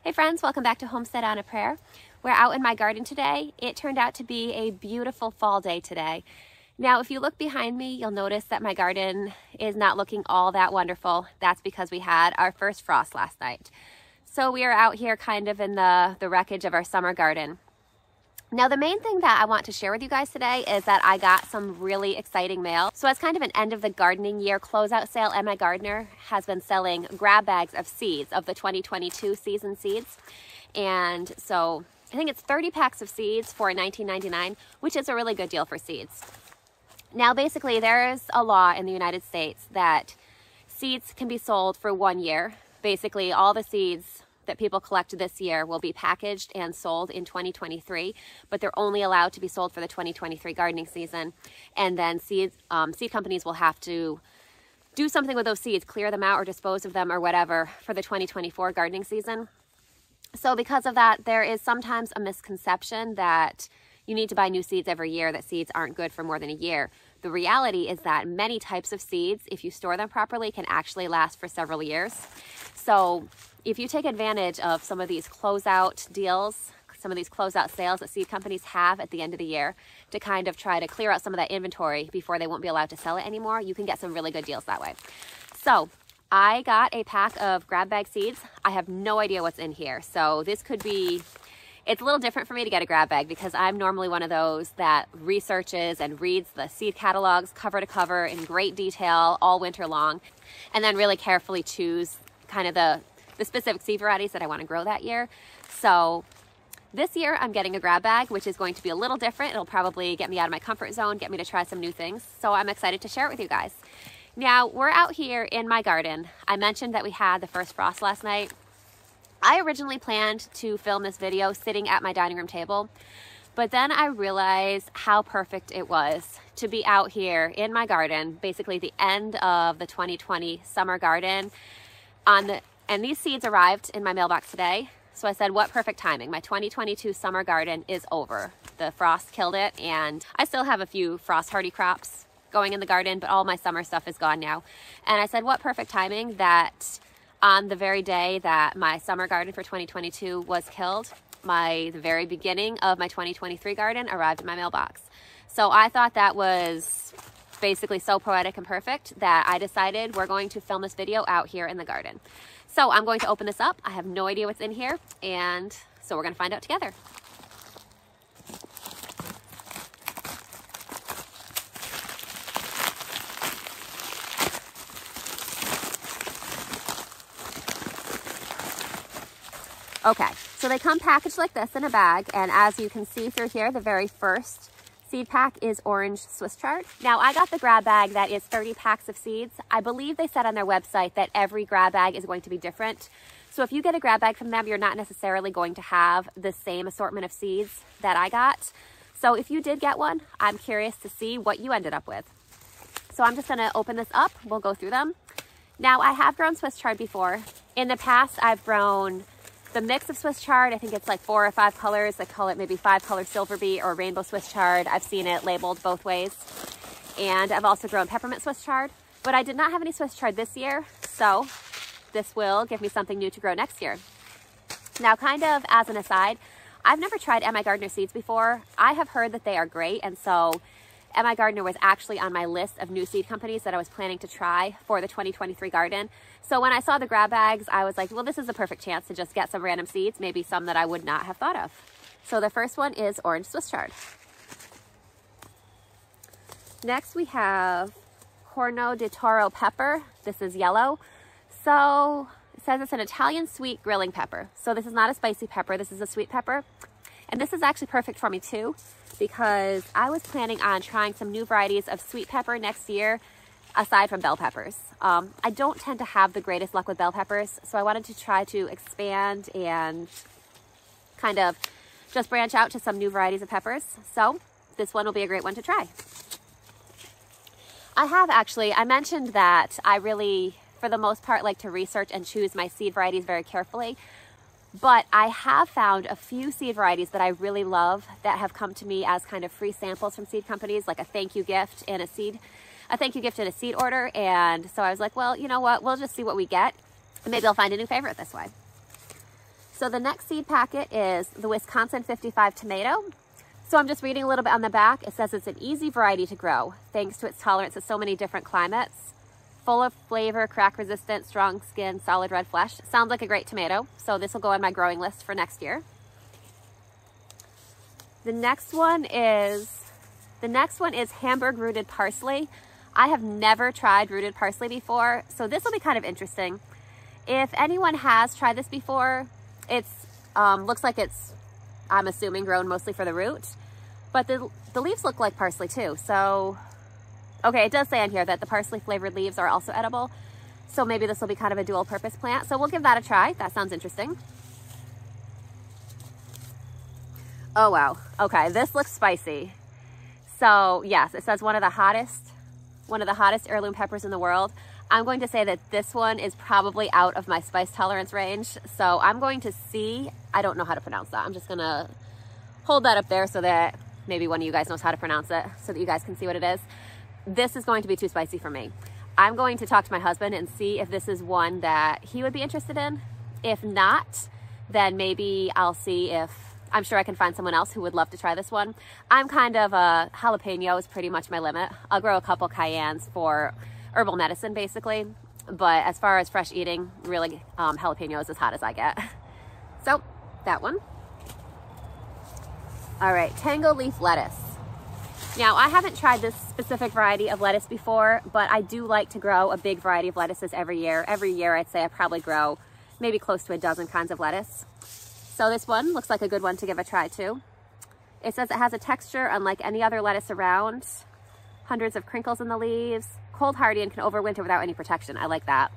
Hey friends, welcome back to Homestead on a Prayer. We're out in my garden today. It turned out to be a beautiful fall day today. Now, if you look behind me, you'll notice that my garden is not looking all that wonderful. That's because we had our first frost last night. So we are out here kind of in the wreckage of our summer garden. Now, the main thing that I want to share with you guys today is that I got some really exciting mail. So as kind of an end of the gardening year closeout sale, MIgardener has been selling grab bags of seeds of the 2022 season seeds. And so I think it's 30 packs of seeds for $19.99, which is a really good deal for seeds. Now, basically, there's a law in the United States that seeds can be sold for 1 year. Basically, all the seeds that people collect this year will be packaged and sold in 2023, but they're only allowed to be sold for the 2023 gardening season. And then seed companies will have to do something with those seeds, clear them out or dispose of them or whatever for the 2024 gardening season. So because of that, there is sometimes a misconception that you need to buy new seeds every year, that seeds aren't good for more than a year. The reality is that many types of seeds, if you store them properly, can actually last for several years. So if you take advantage of some of these closeout deals, some of these closeout sales that seed companies have at the end of the year to kind of try to clear out some of that inventory before they won't be allowed to sell it anymore, you can get some really good deals that way. So I got a pack of grab bag seeds. I have no idea what's in here. So this could be, it's a little different for me to get a grab bag because I'm normally one of those that researches and reads the seed catalogs cover to cover in great detail all winter long, and then really carefully choose kind of the specific seed varieties that I want to grow that year. So this year I'm getting a grab bag, which is going to be a little different. It'll probably get me out of my comfort zone, get me to try some new things. So I'm excited to share it with you guys. Now, we're out here in my garden. I mentioned that we had the first frost last night. I originally planned to film this video sitting at my dining room table, but then I realized how perfect it was to be out here in my garden, basically the end of the 2020 summer garden. And these seeds arrived in my mailbox today. So I said, what perfect timing. My 2022 summer garden is over. The frost killed it, and I still have a few frost hardy crops going in the garden, but all my summer stuff is gone now. And I said, what perfect timing that on the very day that my summer garden for 2022 was killed, the very beginning of my 2023 garden arrived in my mailbox. So I thought that was basically so poetic and perfect that I decided we're going to film this video out here in the garden. So I'm going to open this up. I have no idea what's in here, and so we're going to find out together. Okay, so they come packaged like this in a bag, and as you can see through here, the very first seed pack is orange Swiss chard. Now, I got the grab bag that is 30 packs of seeds. I believe they said on their website that every grab bag is going to be different. So if you get a grab bag from them, you're not necessarily going to have the same assortment of seeds that I got. So if you did get one, I'm curious to see what you ended up with. So I'm just gonna open this up. We'll go through them. Now, I have grown Swiss chard before. In the past, I've grown the mix of Swiss chard. I think it's like 4 or 5 colors. They call it maybe 5-color silver beet or rainbow Swiss chard. I've seen it labeled both ways. And I've also grown peppermint Swiss chard, but I did not have any Swiss chard this year. So this will give me something new to grow next year. Now, kind of as an aside, I've never tried MIgardener seeds before. I have heard that they are great. And so MIgardener was actually on my list of new seed companies that I was planning to try for the 2023 garden. So when I saw the grab bags, I was like, well, this is a perfect chance to just get some random seeds, maybe some that I would not have thought of. So the first one is orange Swiss chard. Next, we have Corno di Toro pepper. This is yellow. So it says it's an Italian sweet grilling pepper. So this is not a spicy pepper. This is a sweet pepper. And this is actually perfect for me too, because I was planning on trying some new varieties of sweet pepper next year, aside from bell peppers. I don't tend to have the greatest luck with bell peppers, so I wanted to try to expand and kind of just branch out to some new varieties of peppers. So this one will be a great one to try. I mentioned that I really, for the most part, like to research and choose my seed varieties very carefully. But I have found a few seed varieties that I really love that have come to me as kind of free samples from seed companies, like a thank you gift and a seed order. And so I was like, well, you know what? We'll just see what we get. And maybe I'll find a new favorite this way. So the next seed packet is the Wisconsin 55 tomato. So I'm just reading a little bit on the back. It says it's an easy variety to grow, thanks to its tolerance to so many different climates. Full of flavor, crack resistant, strong skin, solid red flesh. Sounds like a great tomato. So this will go on my growing list for next year. The next one is Hamburg rooted parsley. I have never tried rooted parsley before, so this will be kind of interesting. If anyone has tried this before, it's looks like it's, I'm assuming, grown mostly for the root, but the leaves look like parsley too. So, okay, it does say on here that the parsley flavored leaves are also edible, so maybe this will be kind of a dual purpose plant. So we'll give that a try. That sounds interesting. Oh wow, okay, this looks spicy. So yes, it says one of the hottest heirloom peppers in the world. I'm going to say that this one is probably out of my spice tolerance range. So I'm going to see, I don't know how to pronounce that. I'm just gonna hold that up there so that maybe one of you guys knows how to pronounce it so that you guys can see what it is. This is going to be too spicy for me. I'm going to talk to my husband and see if this is one that he would be interested in. If not, then maybe I'll see if, I'm sure I can find someone else who would love to try this one. I'm kind of a jalapeno is pretty much my limit. I'll grow a couple cayennes for herbal medicine basically, but as far as fresh eating, really jalapeno is as hot as I get. So that one. All right, tango leaf lettuce. Now I haven't tried this specific variety of lettuce before, but I do like to grow a big variety of lettuces every year. Every year I'd say I probably grow maybe close to a dozen kinds of lettuce. So this one looks like a good one to give a try too. It says it has a texture unlike any other lettuce around. Hundreds of crinkles in the leaves. Cold hardy and can overwinter without any protection. I like that.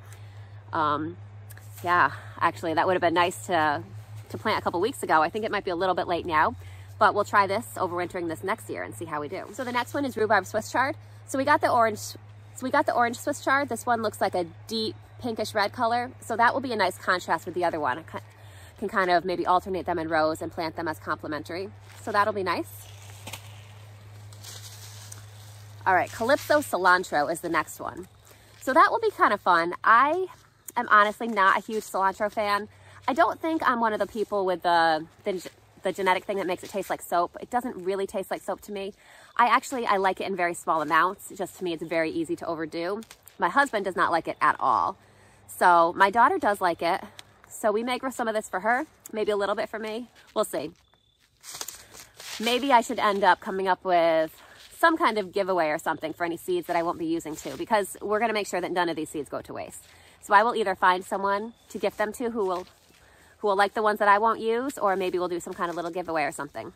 Yeah, actually that would have been nice to plant a couple weeks ago. I think it might be a little bit late now, but we'll try this overwintering this next year and see how we do. So the next one is rhubarb Swiss chard. So we got the orange Swiss chard. This one looks like a deep pinkish red color. So that will be a nice contrast with the other one. I can kind of maybe alternate them in rows and plant them as complementary. So that'll be nice. All right, Calypso cilantro is the next one. So that will be kind of fun. I am honestly not a huge cilantro fan. I don't think I'm one of the people with the genetic thing that makes it taste like soap. It doesn't really taste like soap to me. I like it in very small amounts. Just to me, it's very easy to overdo. My husband does not like it at all. So my daughter does like it. So we may grow some of this for her, maybe a little bit for me. We'll see. Maybe I should end up coming up with some kind of giveaway or something for any seeds that I won't be using too, because we're going to make sure that none of these seeds go to waste. So I will either find someone to gift them to who will like the ones that I won't use, or maybe we'll do some kind of little giveaway or something.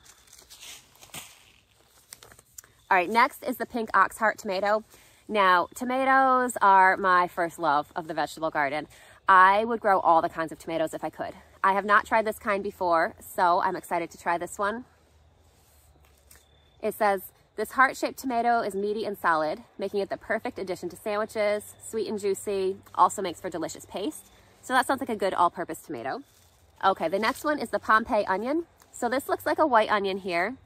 All right, next is the pink ox heart tomato. Now, tomatoes are my first love of the vegetable garden. I would grow all the kinds of tomatoes if I could. I have not tried this kind before, so I'm excited to try this one. It says, this heart-shaped tomato is meaty and solid, making it the perfect addition to sandwiches, sweet and juicy, also makes for delicious paste. So that sounds like a good all-purpose tomato. Okay, the next one is the Pompeii onion. So this looks like a white onion here.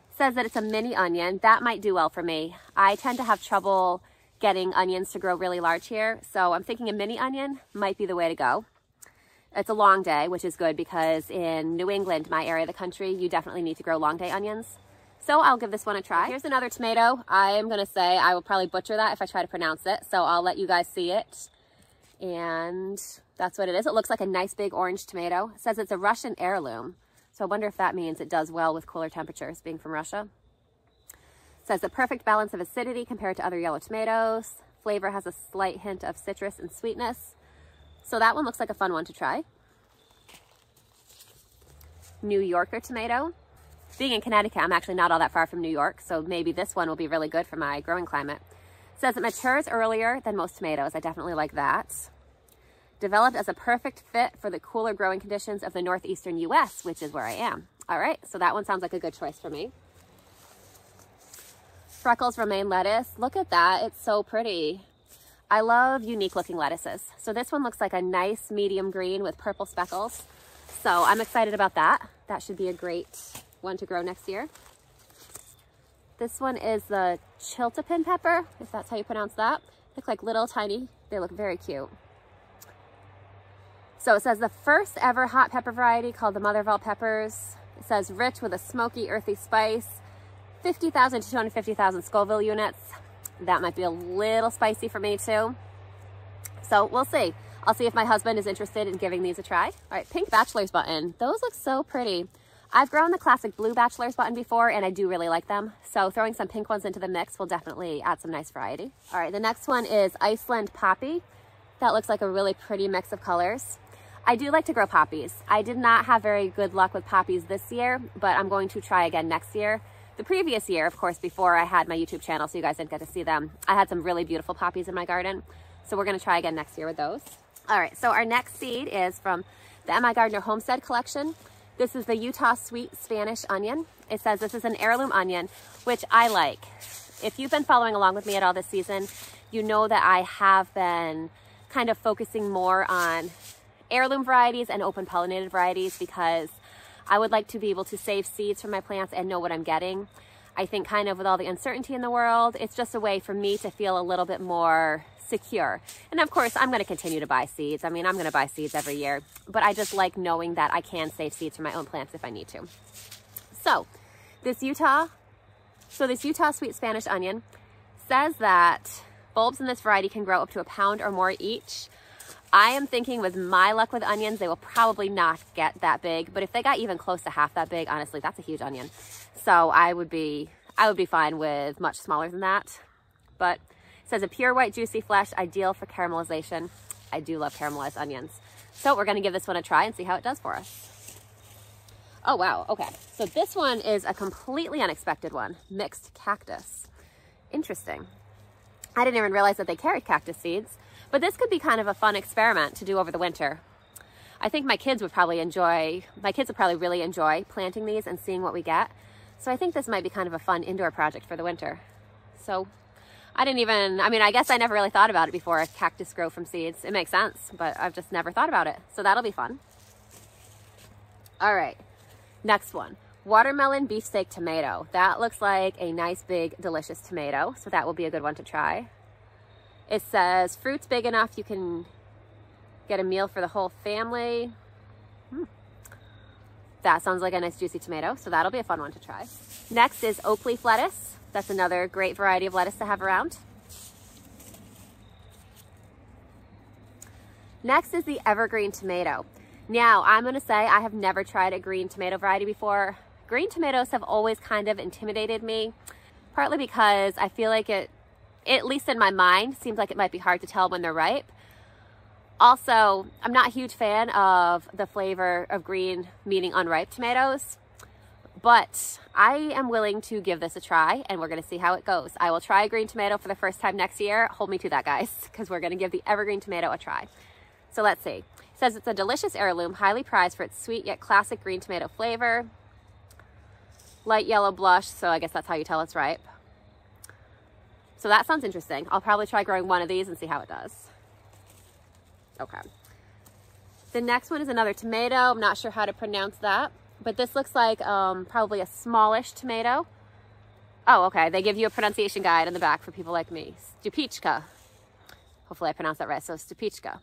It says that it's a mini onion. That might do well for me. I tend to have trouble getting onions to grow really large here, so I'm thinking a mini onion might be the way to go. It's a long day, which is good because in New England, my area of the country, you definitely need to grow long day onions. So I'll give this one a try. Here's another tomato. I am gonna say I will probably butcher that if I try to pronounce it, so I'll let you guys see it. And that's what it is. It looks like a nice big orange tomato. It says it's a Russian heirloom. So I wonder if that means it does well with cooler temperatures, being from Russia. It says the perfect balance of acidity compared to other yellow tomatoes. Flavor has a slight hint of citrus and sweetness. So that one looks like a fun one to try. New Yorker tomato. Being in Connecticut, I'm actually not all that far from New York, so maybe this one will be really good for my growing climate. It says it matures earlier than most tomatoes. I definitely like that. Developed as a perfect fit for the cooler growing conditions of the northeastern US, which is where I am. All right, so that one sounds like a good choice for me. Freckles romaine lettuce. Look at that, it's so pretty. I love unique looking lettuces. So this one looks like a nice medium green with purple speckles. So I'm excited about that. That should be a great one to grow next year. This one is the chiltepin pepper, if that's how you pronounce that. Look like little tiny, they look very cute. So it says the first ever hot pepper variety called the mother of all peppers. It says rich with a smoky, earthy spice, 50,000 to 250,000 Scoville units. That might be a little spicy for me too. So we'll see. I'll see if my husband is interested in giving these a try. All right, pink bachelor's button. Those look so pretty. I've grown the classic blue bachelor's button before and I do really like them. So throwing some pink ones into the mix will definitely add some nice variety. All right, the next one is Iceland Poppy. That looks like a really pretty mix of colors. I do like to grow poppies. I did not have very good luck with poppies this year, but I'm going to try again next year. The previous year, of course, before I had my YouTube channel, so you guys didn't get to see them, I had some really beautiful poppies in my garden. So we're gonna try again next year with those. All right, so our next seed is from the MIgardener Homestead collection. This is the Utah Sweet Spanish Onion. It says this is an heirloom onion, which I like. If you've been following along with me at all this season, you know that I have been kind of focusing more on heirloom varieties and open pollinated varieties because I would like to be able to save seeds from my plants and know what I'm getting. I think kind of with all the uncertainty in the world, it's just a way for me to feel a little bit more secure. And of course, I'm going to continue to buy seeds. I mean, I'm going to buy seeds every year, but I just like knowing that I can save seeds from my own plants if I need to. So this Utah Sweet Spanish Onion says that bulbs in this variety can grow up to 1 pound or more each. I am thinking with my luck with onions, they will probably not get that big, but if they got even close to half that big, honestly, that's a huge onion. So I would be fine with much smaller than that. But it says a pure white juicy flesh, ideal for caramelization. I do love caramelized onions. So we're gonna give this one a try and see how it does for us. Oh wow, okay. So this one is a completely unexpected one, mixed cactus. Interesting. I didn't even realize that they carried cactus seeds, but this could be kind of a fun experiment to do over the winter. I think my kids would probably really enjoy planting these and seeing what we get. So I think this might be kind of a fun indoor project for the winter. So I guess I never really thought about it before, a cactus grow from seeds. It makes sense, but I've just never thought about it. So that'll be fun. All right, next one. Watermelon beefsteak tomato. That looks like a nice, big, delicious tomato. So that will be a good one to try. It says fruits big enough you can get a meal for the whole family. That sounds like a nice juicy tomato. So that'll be a fun one to try. Next is oak leaf lettuce. That's another great variety of lettuce to have around. Next is the evergreen tomato. Now, I'm going to say I have never tried a green tomato variety before. Green tomatoes have always kind of intimidated me, partly because I feel like it, at least in my mind, seems like it might be hard to tell when they're ripe. Also, I'm not a huge fan of the flavor of green, meaning unripe tomatoes, but I am willing to give this a try and we're going to see how it goes. I will try a green tomato for the first time next year. Hold me to that, guys, because we're going to give the evergreen tomato a try. So let's see. It says it's a delicious heirloom, highly prized for its sweet yet classic green tomato flavor. Light yellow blush, so I guess that's how you tell it's ripe. So that sounds interesting. I'll probably try growing one of these and see how it does. Okay. The next one is another tomato. I'm not sure how to pronounce that, but this looks like probably a smallish tomato. Oh, okay. They give you a pronunciation guide in the back for people like me. Stupichka. Hopefully I pronounced that right. So Stupichka.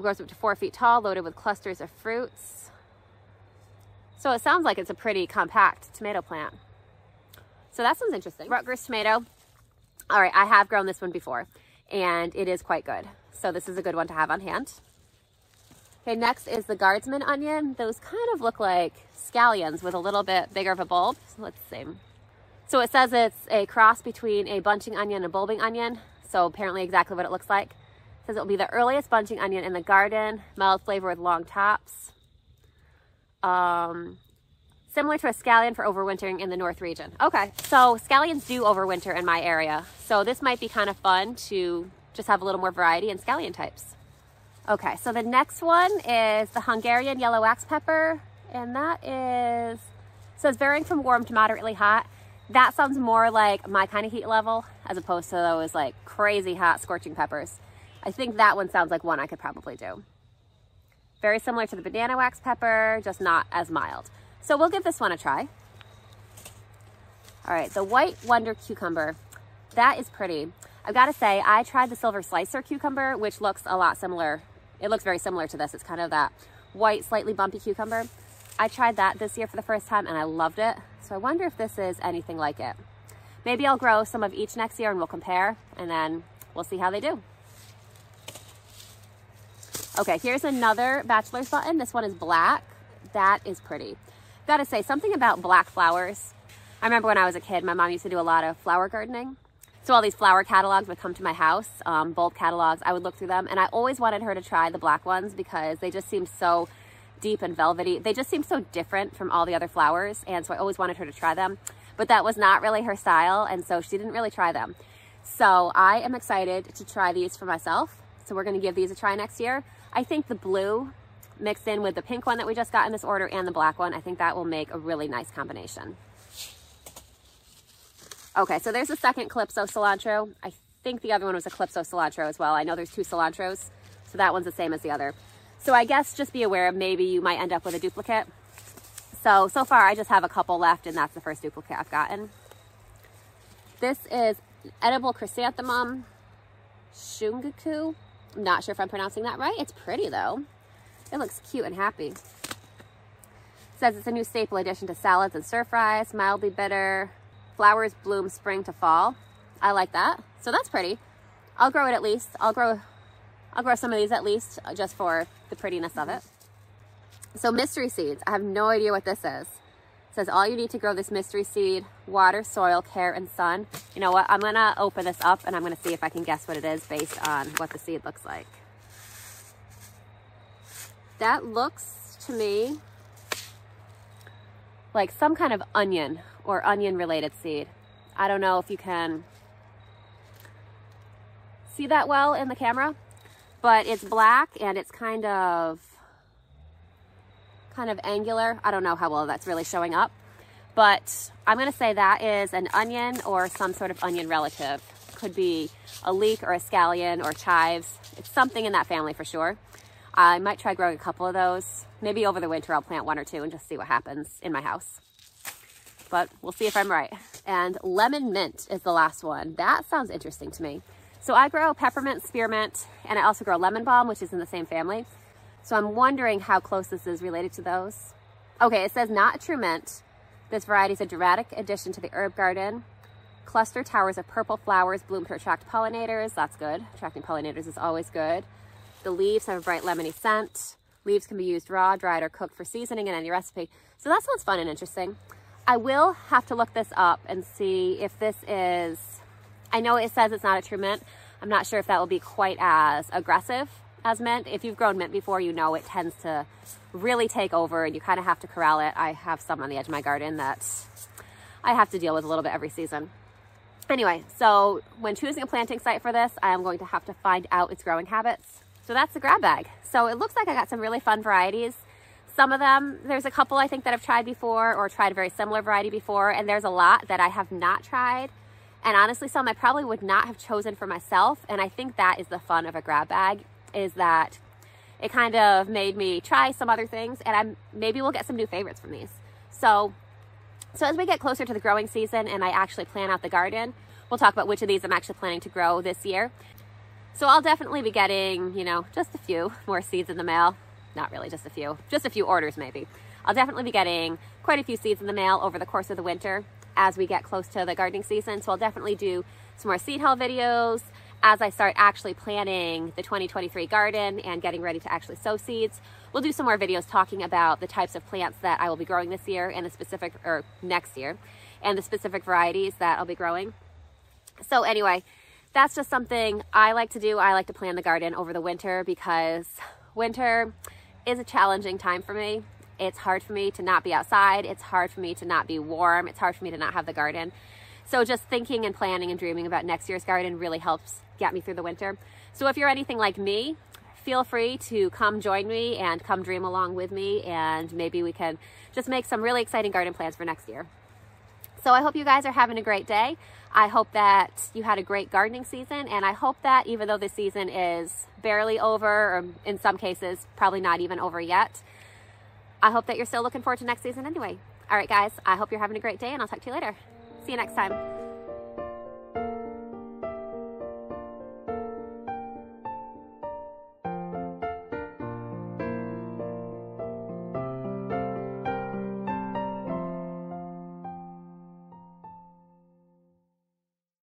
Grows up to 4 feet tall, loaded with clusters of fruits. So it sounds like it's a pretty compact tomato plant. So that sounds interesting. Rutgers tomato. All right, I have grown this one before and it is quite good. So this is a good one to have on hand. Okay, next is the guardsman onion. Those kind of look like scallions with a little bit bigger of a bulb. So let's see. So it says it's a cross between a bunching onion and a bulbing onion. So apparently exactly what it looks like. It says it will be the earliest bunching onion in the garden, mild flavor with long tops. Similar to a scallion for overwintering in the north region. Okay, so scallions do overwinter in my area. So this might be kind of fun to just have a little more variety in scallion types. Okay, so the next one is the Hungarian yellow wax pepper. And that is, says varying from warm to moderately hot. That sounds more like my kind of heat level as opposed to those like crazy hot scorching peppers. I think that one sounds like one I could probably do. Very similar to the banana wax pepper, just not as mild. So we'll give this one a try. All right, the white wonder cucumber. That is pretty. I've got to say, I tried the silver slicer cucumber, which looks a lot similar It looks very similar to this. It's kind of that white, slightly bumpy cucumber. I tried that this year for the first time and I loved it. So I wonder if this is anything like it. Maybe I'll grow some of each next year and we'll compare, and then we'll see how they do. Okay, here's another bachelor's button. This one is black. That is pretty. Gotta say, something about black flowers. I remember when I was a kid, my mom used to do a lot of flower gardening. So all these flower catalogs would come to my house, bulb catalogs. I would look through them, and I always wanted her to try the black ones because they just seemed so deep and velvety. They just seemed so different from all the other flowers, and so I always wanted her to try them. But that was not really her style, and so she didn't really try them. So I am excited to try these for myself. So we're gonna give these a try next year. I think the blue mixed in with the pink one that we just got in this order and the black one, I think that will make a really nice combination. Okay, so there's the second Calypso cilantro. I think the other one was a Calypso cilantro as well. I know there's two cilantros, so that one's the same as the other. So I guess just be aware of maybe you might end up with a duplicate. So far I just have a couple left, and that's the first duplicate I've gotten. This is edible chrysanthemum shungaku. I'm not sure if I'm pronouncing that right. It's pretty though. It looks cute and happy. It says it's a new staple addition to salads and stir fries, mildly bitter. Flowers bloom spring to fall. I like that. So that's pretty. I'll grow it at least. I'll grow some of these at least just for the prettiness of it. So mystery seeds. I have no idea what this is. It says all you need to grow this mystery seed: water, soil, care, and sun. You know what? I'm gonna open this up and I'm gonna see if I can guess what it is based on what the seed looks like. That looks to me like some kind of onion or onion related seed. I don't know if you can see that well in the camera, but it's black and it's kind of angular. I don't know how well that's really showing up, but I'm gonna say that is an onion or some sort of onion relative. Could be a leek or a scallion or chives. It's something in that family for sure. I might try growing a couple of those. Maybe over the winter I'll plant one or two and just see what happens in my house. But we'll see if I'm right. And lemon mint is the last one. That sounds interesting to me. So I grow peppermint, spearmint, and I also grow lemon balm, which is in the same family. So I'm wondering how close this is related to those. Okay, it says not a true mint. This variety is a dramatic addition to the herb garden. Cluster towers of purple flowers bloom to attract pollinators. That's good. Attracting pollinators is always good. The leaves have a bright lemony scent. Leaves can be used raw, dried, or cooked for seasoning in any recipe. So that sounds fun and interesting. I will have to look this up and see if this is, I know it says it's not a true mint. I'm not sure if that will be quite as aggressive as mint. If you've grown mint before, you know it tends to really take over and you kind of have to corral it. I have some on the edge of my garden that I have to deal with a little bit every season. Anyway, so when choosing a planting site for this, I am going to have to find out its growing habits. So that's the grab bag. So it looks like I got some really fun varieties. Some of them, there's a couple I think that I've tried before or tried a very similar variety before, and there's a lot that I have not tried. And honestly, some I probably would not have chosen for myself. And I think that is the fun of a grab bag, is that it kind of made me try some other things, and maybe we'll get some new favorites from these. So as we get closer to the growing season and I actually plan out the garden, we'll talk about which of these I'm actually planning to grow this year. So I'll definitely be getting, you know, just a few more seeds in the mail. Not really just a few orders maybe. I'll definitely be getting quite a few seeds in the mail over the course of the winter as we get close to the gardening season. So I'll definitely do some more seed haul videos as I start actually planning the 2023 garden and getting ready to actually sow seeds. We'll do some more videos talking about the types of plants that I will be growing this year and the specific, or next year, and the specific varieties that I'll be growing. So anyway, that's just something I like to do. I like to plan the garden over the winter because winter is a challenging time for me. It's hard for me to not be outside. It's hard for me to not be warm. It's hard for me to not have the garden. So just thinking and planning and dreaming about next year's garden really helps get me through the winter. So if you're anything like me, feel free to come join me and come dream along with me, and maybe we can just make some really exciting garden plans for next year. So I hope you guys are having a great day. I hope that you had a great gardening season, and I hope that even though the season is barely over, or in some cases probably not even over yet, I hope that you're still looking forward to next season anyway. All right guys, I hope you're having a great day, and I'll talk to you later. See you next time.